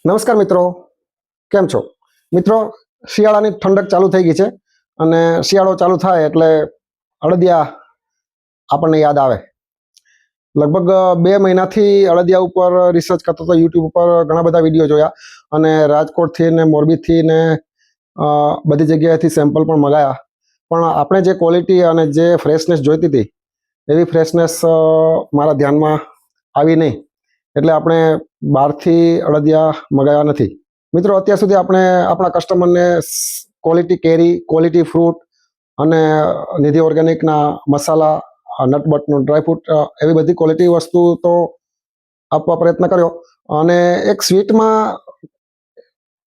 નમસ્કાર મિત્રો, કેમ છો મિત્રો? શિયાળાની ઠંડક ચાલુ થઈ ગઈ છે અને શિયાળો ચાલુ થાય એટલે અળદિયા આપણને યાદ આવે. લગભગ 2 મહિનાથી અળદિયા ઉપર રિસર્ચ કરતો હતો. યુટ્યુબ ઉપર ઘણા બધા વિડીયો જોયા અને રાજકોટથી ને મોરબીથી ને બધી જગ્યાએથી સેમ્પલ પણ મંગાયા, પણ આપણે જે ક્વોલિટી અને જે ફ્રેશનેસ જોઈતી હતી એવી ફ્રેશનેસ મારા ધ્યાનમાં આવી નહીં, એટલે આપણે બહારથી અળદિયા મંગાવ્યા નથી. મિત્રો, અત્યાર સુધી આપણે આપણા કસ્ટમરને ક્વોલિટી કેરી, ક્વોલિટી ફ્રૂટ અને નિધિ ઓર્ગેનિકના મસાલા, નટબટનું ડ્રાયફ્રૂટ, એવી બધી ક્વોલિટી વસ્તુ તો આપવા પ્રયત્ન કર્યો. અને એક સ્વીટમાં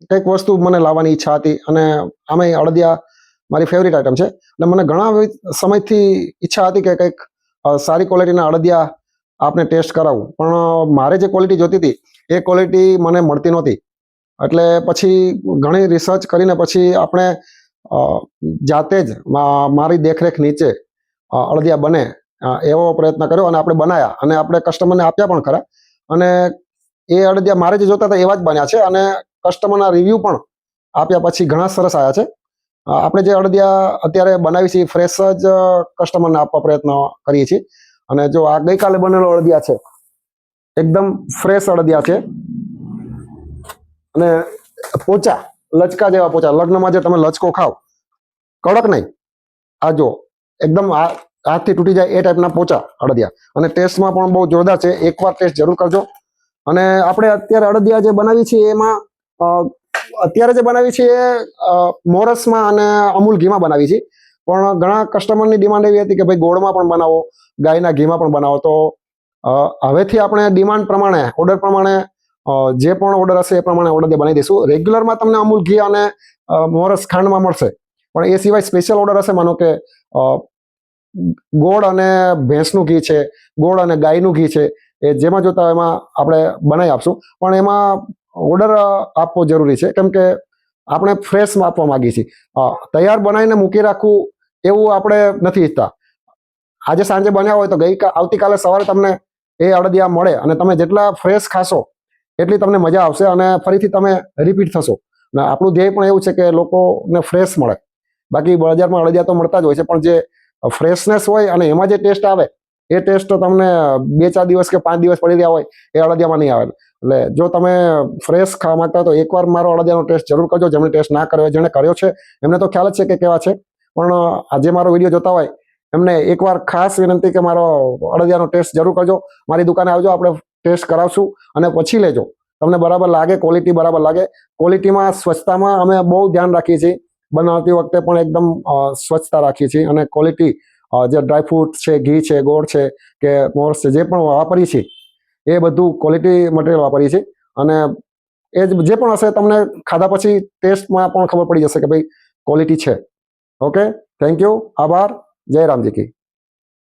કંઈક વસ્તુ મને લાવવાની ઈચ્છા હતી અને આમે અળદિયા મારી ફેવરિટ આઈટમ છે અને મને ઘણા સમયથી ઈચ્છા હતી કે કંઈક સારી ક્વોલિટીના અળદિયા આપને ટેસ્ટ કરાવું, પણ મારે જે ક્વોલિટી જોતી હતી એ ક્વોલિટી મને મળતી નહોતી. એટલે પછી ઘણી રિસર્ચ કરીને પછી આપણે જાતે જ મારી દેખરેખ નીચે અળદિયા બને એવો પ્રયત્ન કર્યો અને આપણે બનાવ્યા અને આપણે કસ્ટમરને આપ્યા પણ ખરા. અને એ અળદિયા મારે જે જોતા હતા એવા જ બન્યા છે અને કસ્ટમરના રિવ્યૂ પણ આપ્યા પછી ઘણા સરસ આવ્યા છે. આપણે જે અળદિયા અત્યારે બનાવી છીએ ફ્રેશ જ કસ્ટમરને આપવા પ્રયત્ન કરીએ છીએ. અને જો આ ગઈકાલે બનેલો અળદિયા છે, એકદમ ફ્રેશ અળદિયા છે અને પોચા, લચકા જેવા પોચા. લગ્નમાં જે તમે લચકો ખાવ, કડક નહીં, આ જો એકદમ હાથથી તૂટી જાય એ ટાઈપના પોચા અળદિયા, અને ટેસ્ટમાં પણ બહુ જોરદાર છે. એકવાર ટેસ્ટ જરૂર કરજો. અને આપણે અત્યારે અળદિયા જે બનાવી છીએ એમાં અત્યારે જે બનાવી છે એ મોરસમાં અને અમૂલ ઘીમાં બનાવી છે, પણ ઘણા કસ્ટમરની ડિમાન્ડ એવી હતી કે ભાઈ ગોળમાં પણ બનાવો, ગાયના ઘીમાં પણ બનાવો. તો હવેથી આપણે ડિમાન્ડ પ્રમાણે, ઓર્ડર પ્રમાણે જે પણ ઓર્ડર હશે એ પ્રમાણે અળદિયા બનાવી દઈશું. રેગ્યુલરમાં તમને અમૂલ ઘી અને મોરસ ખાંડમાં મળશે, પણ એ સિવાય સ્પેશિયલ ઓર્ડર હશે, માનો કે ગોળ અને ભેંસનું ઘી છે, ગોળ અને ગાયનું ઘી છે, એ જેમાં જોતા હોય એમાં આપણે બનાવી આપશું. પણ એમાં ઓર્ડર આપવો જરૂરી છે, કેમ કે આપણે ફ્રેશ આપવા માંગીએ છીએ. તૈયાર બનાવીને મૂકી રાખવું એવું આપણે નથી ઈચ્છતા. આજે સાંજે બન્યા હોય તો આવતીકાલે સવારે તમને એ અળદિયા મળે અને તમે જેટલા ફ્રેશ ખાશો એટલી તમને મજા આવશે અને ફરીથી તમે રિપીટ થશો. અને આપણું ધ્યેય પણ એવું છે કે લોકોને ફ્રેશ મળે. બાકી બજારમાં અળદિયા તો મળતા જ હોય છે, પણ જે ફ્રેશનેસ હોય અને એમાં જે ટેસ્ટ આવે એ ટેસ્ટ તો તમને 2-4 દિવસ કે 5 દિવસ પડી રહ્યા હોય એ અળદિયામાં નહીં આવે. એટલે જો તમે ફ્રેશ ખાવા માંગતા હોય તો એકવાર મારો અળદિયાનો ટેસ્ટ જરૂર કરજો. જેમણે ટેસ્ટ ના કર્યો, જેણે કર્યો છે એમને તો ખ્યાલ જ છે કે કેવા છે, પણ આજે મારો વિડીયો જોતા હોય એમને એકવાર ખાસ વિનંતી કે મારો અળદિયાનો ટેસ્ટ જરૂર કરજો. મારી દુકાને આવજો, આપણે ટેસ્ટ કરાવશું અને પછી લેજો. તમને બરાબર લાગે, ક્વોલિટી બરાબર લાગે. ક્વોલિટીમાં, સ્વચ્છતામાં અમે બહુ ધ્યાન રાખીએ છીએ. બનાવતી વખતે પણ એકદમ સ્વચ્છતા રાખીએ છીએ અને ક્વોલિટી જે ડ્રાયફ્રૂટ છે, ઘી છે, ગોળ છે કે મોરસ છે, જે પણ વાપરીએ છીએ એ બધું ક્વોલિટી મટીરિયલ વાપરીએ છીએ. અને એ જે પણ હશે તમને ખાધા પછી ટેસ્ટમાં પણ ખબર પડી જશે કે ભાઈ ક્વોલિટી છે. ઓકે, થેન્ક યુ, આભાર. જય રામજી કી.